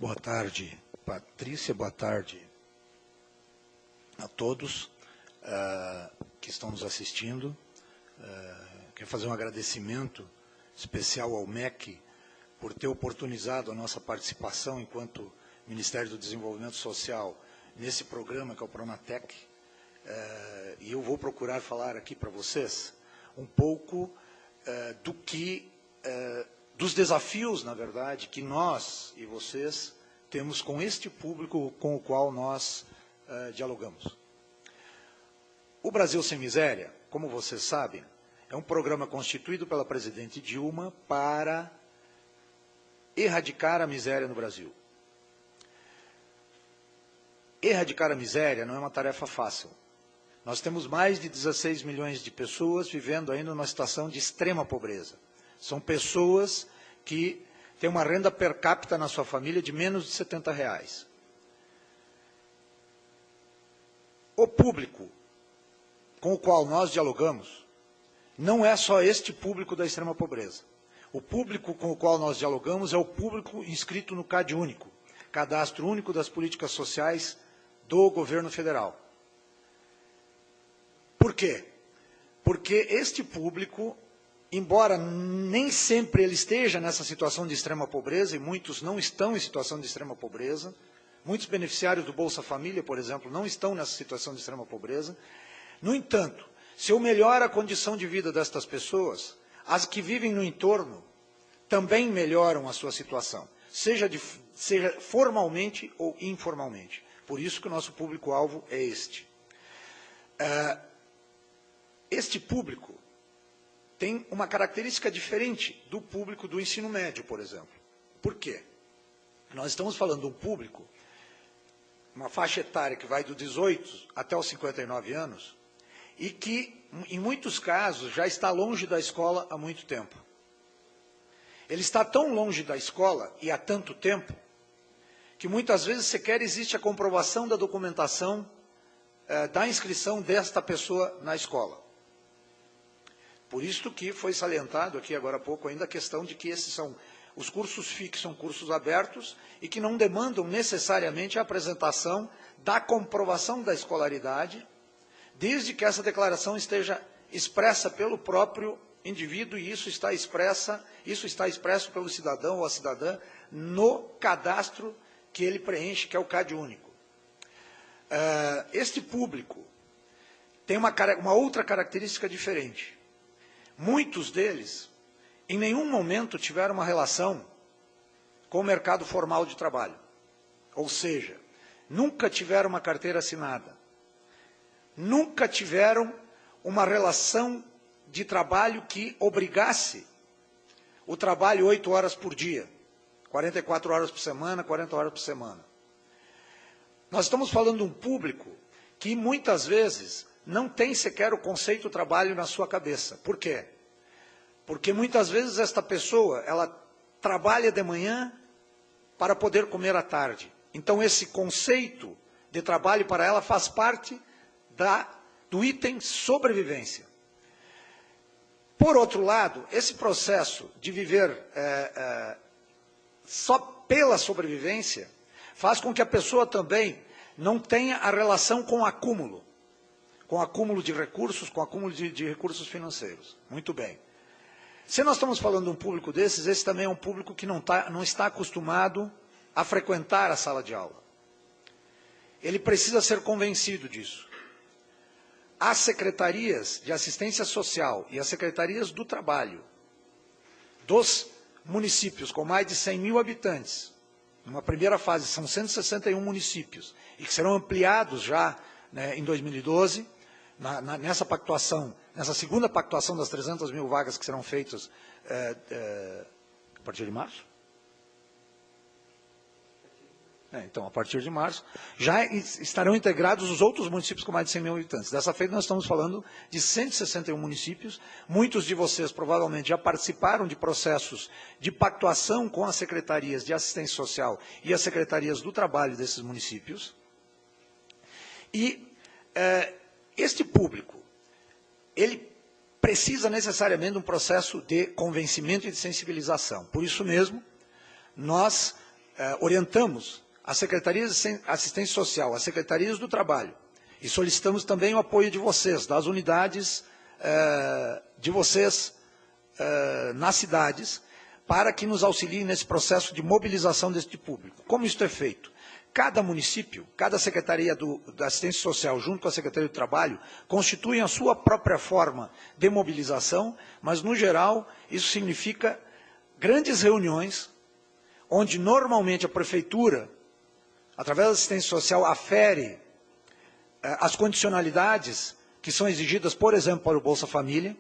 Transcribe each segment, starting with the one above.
Boa tarde, Patrícia, boa tarde a todos que estão nos assistindo. Quero fazer um agradecimento especial ao MEC por ter oportunizado a nossa participação enquanto Ministério do Desenvolvimento Social nesse programa que é o Pronatec. E eu vou procurar falar aqui para vocês um pouco dos desafios, na verdade, que nós e vocês temos com este público com o qual nós dialogamos. O Brasil Sem Miséria, como vocês sabem, é um programa constituído pela presidente Dilma para erradicar a miséria no Brasil. Erradicar a miséria não é uma tarefa fácil. Nós temos mais de 16 milhões de pessoas vivendo ainda numa situação de extrema pobreza. São pessoas que têm uma renda per capita na sua família de menos de R$70. O público com o qual nós dialogamos não é só este público da extrema pobreza. O público com o qual nós dialogamos é o público inscrito no CAD único, Cadastro Único das Políticas Sociais do Governo Federal. Por quê? Porque este público, embora nem sempre ele esteja nessa situação de extrema pobreza, e muitos não estão em situação de extrema pobreza, muitos beneficiários do Bolsa Família, por exemplo, não estão nessa situação de extrema pobreza. No entanto, se eu melhoro a condição de vida destas pessoas, as que vivem no entorno também melhoram a sua situação, seja formalmente ou informalmente. Por isso que o nosso público-alvo é este. Este público tem uma característica diferente do público do ensino médio, por exemplo. Por quê? Nós estamos falando de um público, uma faixa etária que vai dos 18 até os 59 anos, e que, em muitos casos, já está longe da escola há muito tempo. Ele está tão longe da escola, e há tanto tempo, que muitas vezes sequer existe a comprovação da documentação da inscrição desta pessoa na escola. Por isso que foi salientado aqui agora há pouco ainda a questão de que esses são os cursos FIC, são cursos abertos e que não demandam necessariamente a apresentação da comprovação da escolaridade, desde que essa declaração esteja expressa pelo próprio indivíduo, e isso está expresso pelo cidadão ou a cidadã no cadastro que ele preenche, que é o CAD único. Este público tem uma outra característica diferente. Muitos deles, em nenhum momento, tiveram uma relação com o mercado formal de trabalho. Ou seja, nunca tiveram uma carteira assinada. Nunca tiveram uma relação de trabalho que obrigasse o trabalho 8 horas por dia, 44 horas por semana, 40 horas por semana. Nós estamos falando de um público que muitas vezes não tem sequer o conceito trabalho na sua cabeça. Por quê? Porque muitas vezes esta pessoa, ela trabalha de manhã para poder comer à tarde. Então esse conceito de trabalho para ela faz parte do item sobrevivência. Por outro lado, esse processo de viver só pela sobrevivência faz com que a pessoa também não tenha a relação com acúmulo de recursos, com acúmulo de recursos financeiros. Muito bem. Se nós estamos falando de um público desses, esse também é um público que não está acostumado a frequentar a sala de aula. Ele precisa ser convencido disso. As secretarias de assistência social e as secretarias do trabalho dos municípios com mais de 100 mil habitantes, numa primeira fase, são 161 municípios, e que serão ampliados já, né, em 2012, nessa pactuação, nessa segunda pactuação das 300 mil vagas que serão feitas a partir de março? Então, a partir de março, já estarão integrados os outros municípios com mais de 100 mil habitantes. Dessa feita, nós estamos falando de 161 municípios. Muitos de vocês, provavelmente, já participaram de processos de pactuação com as secretarias de assistência social e as secretarias do trabalho desses municípios. E este público, ele precisa necessariamente de um processo de convencimento e de sensibilização. Por isso mesmo, nós orientamos as secretarias de assistência social, as secretarias do trabalho, e solicitamos também o apoio de vocês, das unidades de vocês nas cidades, para que nos auxiliem nesse processo de mobilização deste público. Como isso é feito? Cada município, cada secretaria da assistência social, junto com a Secretaria do Trabalho, constituem a sua própria forma de mobilização, mas, no geral, isso significa grandes reuniões, onde normalmente a prefeitura, através da assistência social, afere as condicionalidades que são exigidas, por exemplo, para o Bolsa Família,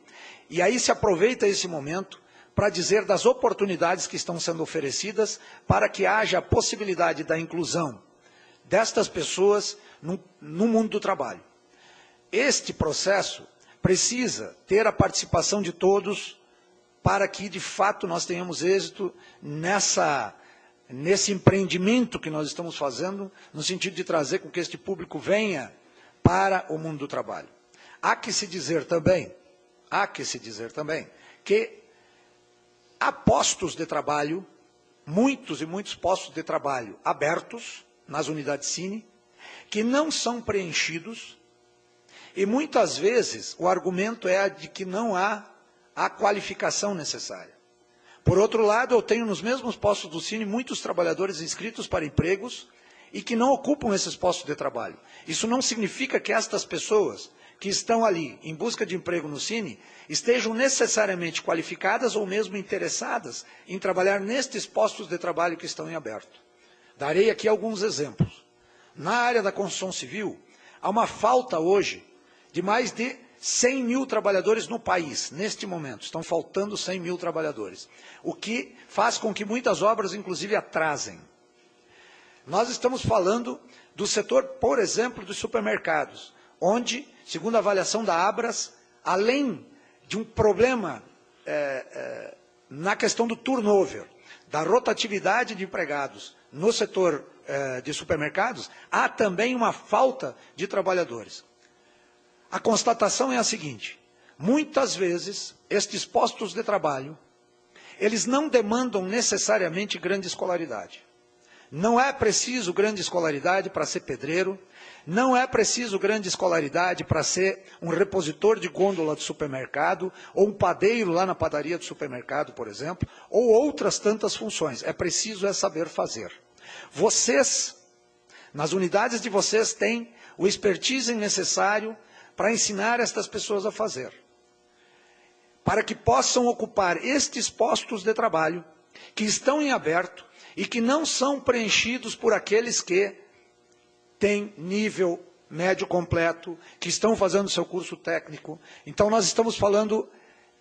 e aí se aproveita esse momento para dizer das oportunidades que estão sendo oferecidas para que haja a possibilidade da inclusão destas pessoas no mundo do trabalho. Este processo precisa ter a participação de todos para que, de fato, nós tenhamos êxito nesse empreendimento que nós estamos fazendo, no sentido de trazer com que este público venha para o mundo do trabalho. Há que se dizer também que há postos de trabalho, muitos e muitos postos de trabalho abertos nas unidades Cine, que não são preenchidos, e muitas vezes o argumento é de que não há a qualificação necessária. Por outro lado, eu tenho nos mesmos postos do Cine muitos trabalhadores inscritos para empregos e que não ocupam esses postos de trabalho. Isso não significa que estas pessoas que estão ali em busca de emprego no Cine estejam necessariamente qualificadas ou mesmo interessadas em trabalhar nestes postos de trabalho que estão em aberto. Darei aqui alguns exemplos. Na área da construção civil, há uma falta hoje de mais de 100 mil trabalhadores no país, neste momento. Estão faltando 100 mil trabalhadores, o que faz com que muitas obras, inclusive, atrasem. Nós estamos falando do setor, por exemplo, dos supermercados, onde, segundo a avaliação da Abras, além de um problema na questão do turnover, da rotatividade de empregados no setor de supermercados, há também uma falta de trabalhadores. A constatação é a seguinte: muitas vezes, estes postos de trabalho, eles não demandam necessariamente grande escolaridade. Não é preciso grande escolaridade para ser pedreiro, não é preciso grande escolaridade para ser um repositor de gôndola do supermercado, ou um padeiro lá na padaria do supermercado, por exemplo, ou outras tantas funções. É preciso saber fazer. Vocês, nas unidades de vocês, têm o expertise necessário para ensinar estas pessoas a fazer, para que possam ocupar estes postos de trabalho que estão em aberto e que não são preenchidos por aqueles que têm nível médio completo, que estão fazendo seu curso técnico. Então, nós estamos falando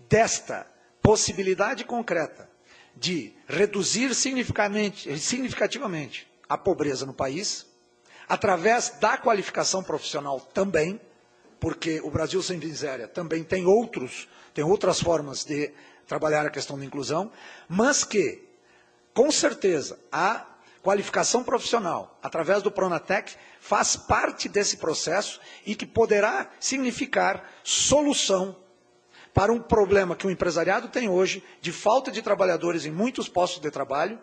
desta possibilidade concreta de reduzir significativamente a pobreza no país, através da qualificação profissional também, porque o Brasil Sem Miséria também tem outras formas de trabalhar a questão da inclusão, mas que, com certeza, a qualificação profissional, através do Pronatec, faz parte desse processo e que poderá significar solução para um problema que o empresariado tem hoje, de falta de trabalhadores em muitos postos de trabalho,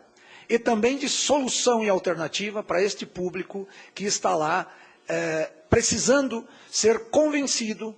e também de solução e alternativa para este público que está lá precisando ser convencido,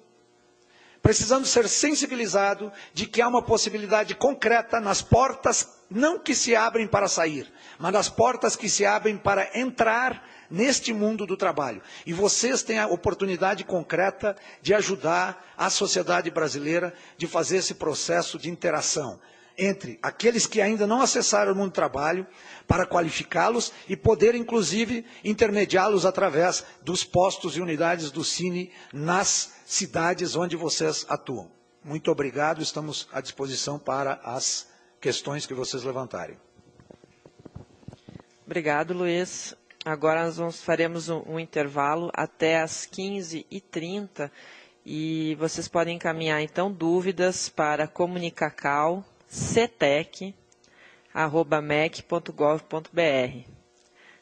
precisando ser sensibilizado de que há uma possibilidade concreta nas portas, não que se abrem para sair, mas nas portas que se abrem para entrar neste mundo do trabalho. E vocês têm a oportunidade concreta de ajudar a sociedade brasileira de fazer esse processo de interação entre aqueles que ainda não acessaram o mundo do trabalho, para qualificá-los e poder, inclusive, intermediá-los através dos postos e unidades do Cine nas cidades onde vocês atuam. Muito obrigado, estamos à disposição para as questões que vocês levantarem. Obrigado, Luiz. Agora nós faremos um intervalo até às 15h30 e vocês podem encaminhar, então, dúvidas para comunicacau.cetec@mec.gov.br.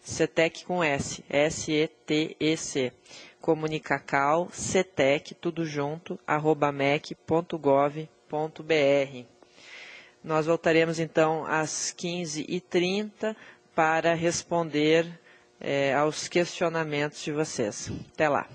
CETEC com S, S-E-T-E-C. Comunicacau.cetec, tudo junto, @mec.gov.br. Nós voltaremos, então, às 15h30 para responder aos questionamentos de vocês. Até lá.